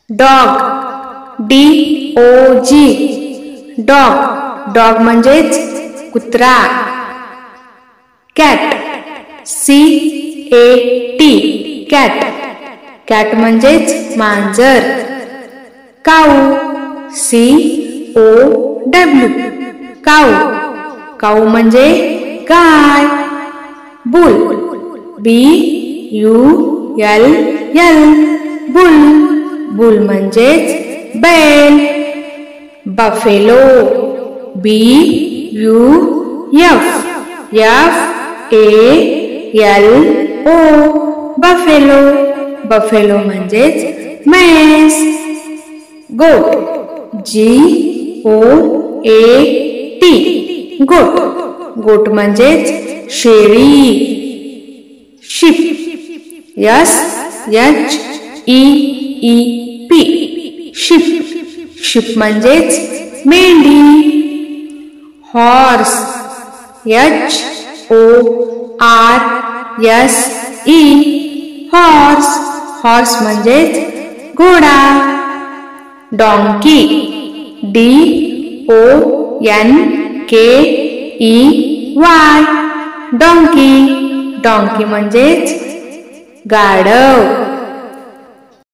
Dog DOG dog dog म्हणजेच कुत्रा. Cat CAT cat cat म्हणजेच मांजर. काऊ COW काऊ काऊ म्हणजे गाय. बुल BULL बुल बुल म्हणजेच बैल. बफेलो BUFFALO बफेलो बफेलो म्हणजेच म्हैस. गोट GOAT गोट गोट म्हणजेच शेळी. शिप SHEEP शिप शिप म्हणजेच मेंढी. हॉर्स HORSE हॉर्स हॉर्स म्हणजेच घोडा. डॉंकी DONKEY डॉंकी डॉंकी म्हणजेच गाढव.